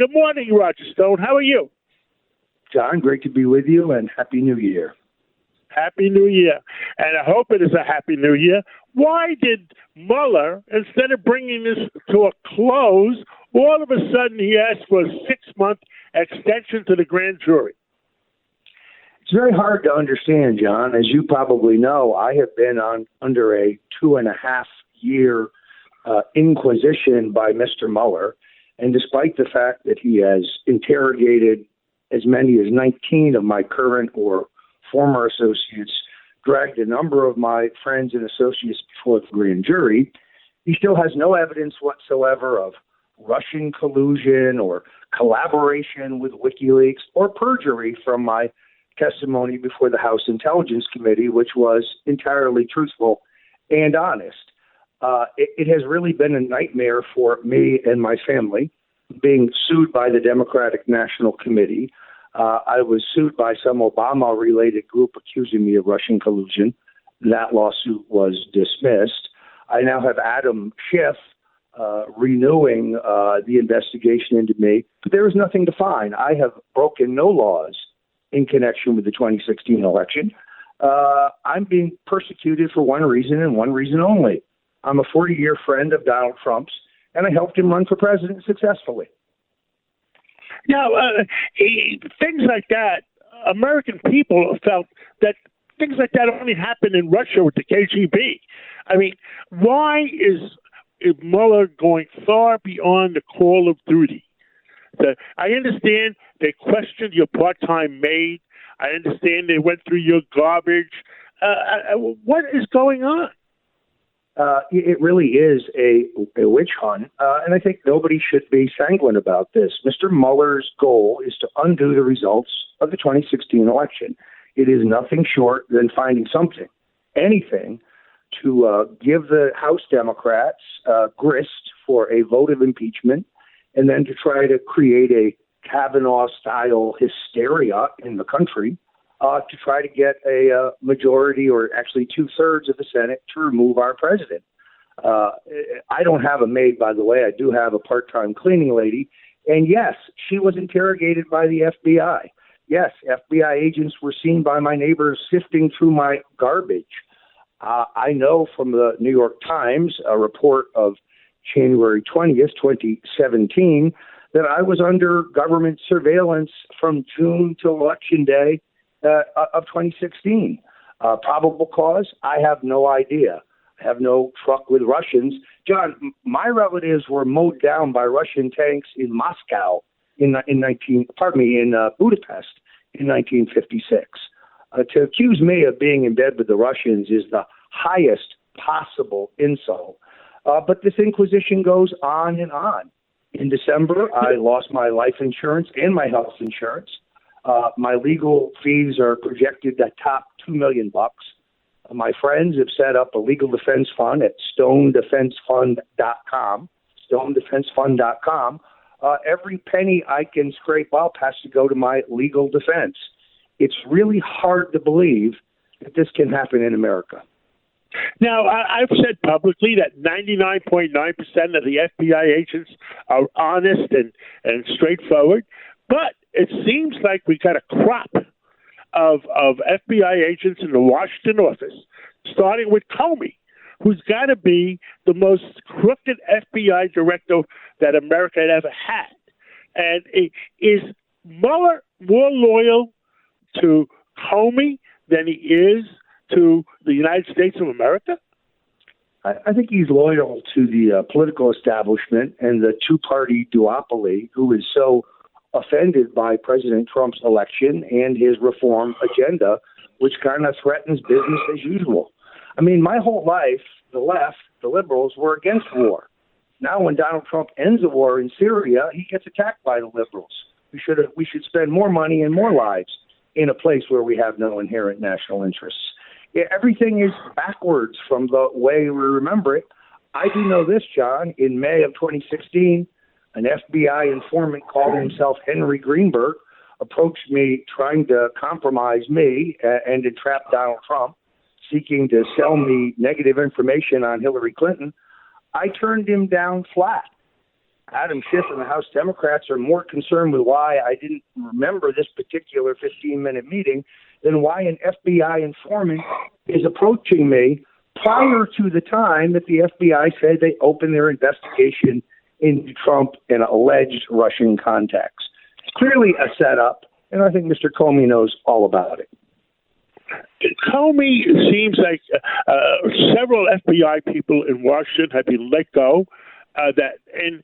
Good morning, Roger Stone. How are you? John, great to be with you, and Happy New Year. Happy New Year. And I hope it is a Happy New Year. Why did Mueller, instead of bringing this to a close, all of a sudden he asked for a 6-month extension to the grand jury? It's very hard to understand, John. As you probably know, I have been under a 2.5-year inquisition by Mr. Mueller. And despite the fact that he has interrogated as many as 19 of my current or former associates, dragged a number of my friends and associates before the grand jury, he still has no evidence whatsoever of Russian collusion or collaboration with WikiLeaks or perjury from my testimony before the House Intelligence Committee, which was entirely truthful and honest. It has really been a nightmare for me and my family, being sued by the Democratic National Committee. I was sued by some Obama-related group accusing me of Russian collusion. That lawsuit was dismissed. I now have Adam Schiff renewing the investigation into me, but there is nothing to find. I have broken no laws in connection with the 2016 election. I'm being persecuted for one reason and one reason only. I'm a 40-year friend of Donald Trump's, and I helped him run for president successfully. Now, things like that, American people felt that things like that only happen in Russia with the KGB. I mean, why is Mueller going far beyond the call of duty? I understand they questioned your part-time maid. I understand they went through your garbage. What is going on? It really is a witch hunt, and I think nobody should be sanguine about this. Mr. Mueller's goal is to undo the results of the 2016 election. It is nothing short than finding something, anything, to give the House Democrats grist for a vote of impeachment, and then to try to create a Kavanaugh-style hysteria in the country to try to get a majority, or actually 2/3 of the Senate, to remove our president. I don't have a maid, by the way. I do have a part-time cleaning lady. And yes, she was interrogated by the FBI. Yes, FBI agents were seen by my neighbors sifting through my garbage. I know from the New York Times, a report of January 20th, 2017, that I was under government surveillance from June to Election Day of 2016. Probable cause? I have no idea. I have no truck with Russians. John, my relatives were mowed down by Russian tanks in Moscow in Budapest in 1956. To accuse me of being in bed with the Russians is the highest possible insult. But this inquisition goes on and on. In December, I lost my life insurance and my health insurance. My legal fees are projected to top $2 million. My friends have set up a legal defense fund at stonedefensefund.com. Stonedefensefund.com. Every penny I can scrape up has to go to my legal defense. It's really hard to believe that this can happen in America. Now, I've said publicly that 99.9% of the FBI agents are honest and straightforward, but it seems like we got a crop of FBI agents in the Washington office, starting with Comey, who's got to be the most crooked FBI director that America had ever had. And is Mueller more loyal to Comey than he is to the United States of America? I think he's loyal to the political establishment and the two-party duopoly who is so offended by President Trump's election and his reform agenda, which kind of threatens business as usual. I mean, my whole life, the left, the liberals, were against war. Now when Donald Trump ends the war in Syria, he gets attacked by the liberals. We should spend more money and more lives in a place where we have no inherent national interests. Everything is backwards from the way we remember it. I do know this, John. In May of 2016, an FBI informant called himself Henry Greenberg approached me trying to compromise me and entrap Donald Trump, seeking to sell me negative information on Hillary Clinton. I turned him down flat. Adam Schiff and the House Democrats are more concerned with why I didn't remember this particular 15-minute meeting than why an FBI informant is approaching me prior to the time that the FBI said they opened their investigation into Trump and alleged Russian contacts. It's clearly a setup, and I think Mr. Comey knows all about it. Comey seems like several FBI people in Washington have been let go. And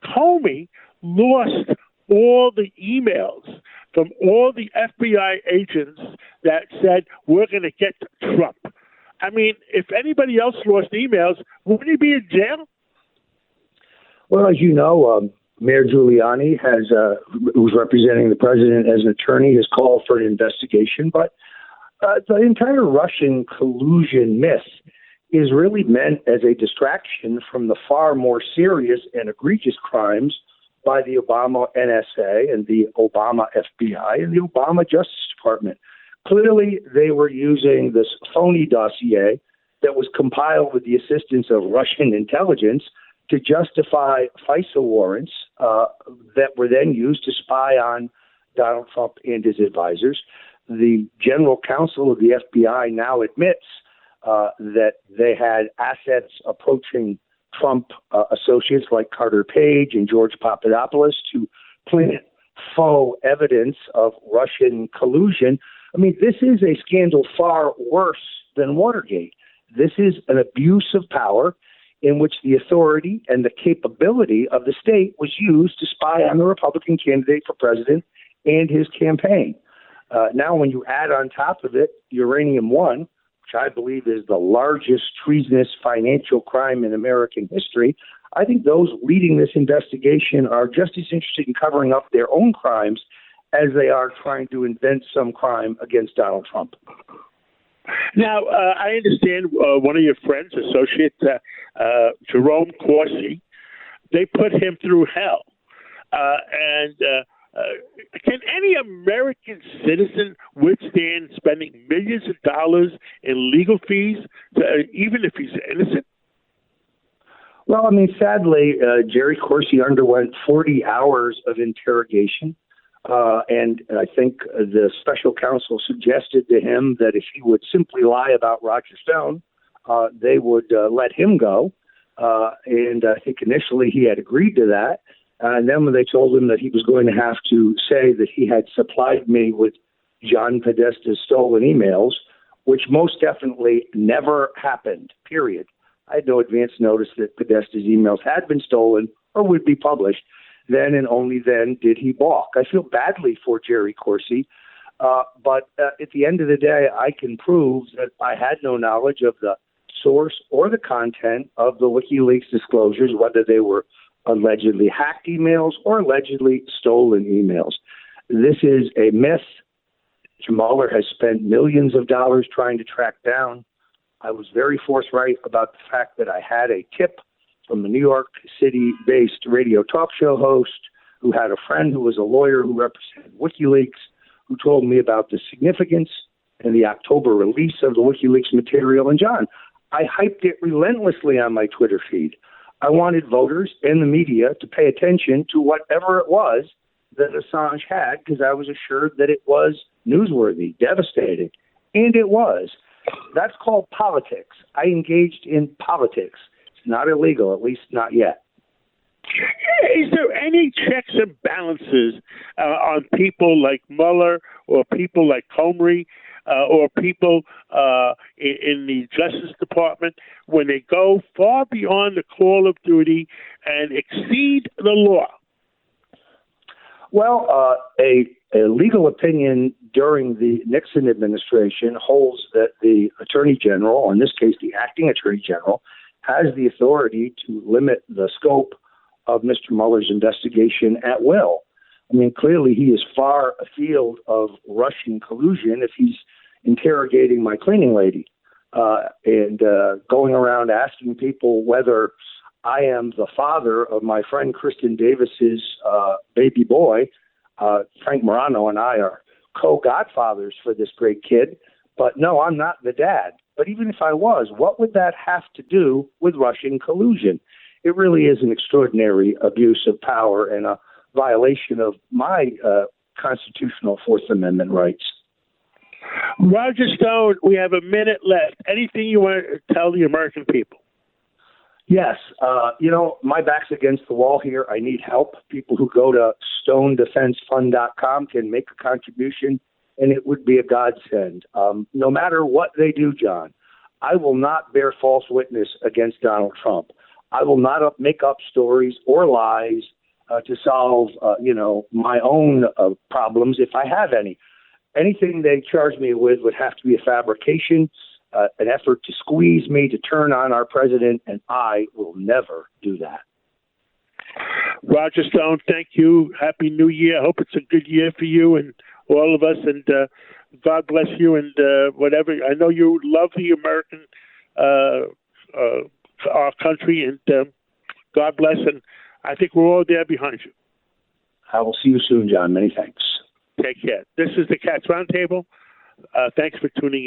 Comey lost all the emails from all the FBI agents that said, we're going to get Trump. I mean, if anybody else lost emails, wouldn't he be in jail? Well, as you know, Mayor Giuliani who's representing the president as an attorney, has called for an investigation. But the entire Russian collusion myth is really meant as a distraction from the far more serious and egregious crimes by the Obama NSA and the Obama FBI and the Obama Justice Department. Clearly, they were using this phony dossier that was compiled with the assistance of Russian intelligence to justify FISA warrants that were then used to spy on Donald Trump and his advisors. The general counsel of the FBI now admits that they had assets approaching Trump associates like Carter Page and George Papadopoulos to plant faux evidence of Russian collusion. I mean, this is a scandal far worse than Watergate. This is an abuse of power in which the authority and the capability of the state was used to spy on the Republican candidate for president and his campaign. Now, when you add on top of it Uranium One, which I believe is the largest treasonous financial crime in American history, I think those leading this investigation are just as interested in covering up their own crimes as they are trying to invent some crime against Donald Trump. Now, I understand one of your friends, associate Jerome Corsi, they put him through hell. Can any American citizen withstand spending millions of dollars in legal fees, even if he's innocent? Well, I mean, sadly, Jerry Corsi underwent 40 hours of interrogation. And I think the special counsel suggested to him that if he would simply lie about Roger Stone, they would let him go. And I think initially he had agreed to that. And then when they told him that he was going to have to say that he had supplied me with John Podesta's stolen emails, which most definitely never happened, period. I had no advance notice that Podesta's emails had been stolen or would be published. Then and only then did he balk. I feel badly for Jerry Corsi, but at the end of the day, I can prove that I had no knowledge of the source or the content of the WikiLeaks disclosures, whether they were allegedly hacked emails or allegedly stolen emails. This is a myth. Mueller has spent millions of dollars trying to track down. I was very forthright about the fact that I had a tip from a New York City-based radio talk show host who had a friend who was a lawyer who represented WikiLeaks, who told me about the significance and the October release of the WikiLeaks material. And John, I hyped it relentlessly on my Twitter feed. I wanted voters and the media to pay attention to whatever it was that Assange had, because I was assured that it was newsworthy, devastating. And it was. That's called politics. I engaged in politics. It's not illegal, at least not yet. Is there any checks and balances on people like Mueller or people like Comey or people in the Justice Department when they go far beyond the call of duty and exceed the law? Well, a legal opinion during the Nixon administration holds that the Attorney General, in this case the acting Attorney General, has the authority to limit the scope of Mr. Mueller's investigation at will. I mean, clearly he is far afield of Russian collusion if he's interrogating my cleaning lady and going around asking people whether I am the father of my friend Kristen Davis's baby boy. Frank Morano and I are co-godfathers for this great kid. But no, I'm not the dad. But even if I was, what would that have to do with Russian collusion? it really is an extraordinary abuse of power and a violation of my constitutional Fourth Amendment rights. Roger Stone, we have a minute left. Anything you want to tell the American people? Yes. My back's against the wall here. I need help. People who go to stonedefensefund.com can make a contribution, and it would be a godsend. No matter what they do, John, I will not bear false witness against Donald Trump. I will not make up stories or lies to solve, my own problems if I have any. Anything they charge me with would have to be a fabrication, an effort to squeeze me, to turn on our president, and I will never do that. Roger Stone, thank you. Happy New Year. I hope it's a good year for you and all of us, and God bless you and whatever. I know you love the American, our country, and God bless, and I think we're all there behind you. I will see you soon, John. Many thanks. Take care. This is the Cats Roundtable. Thanks for tuning in.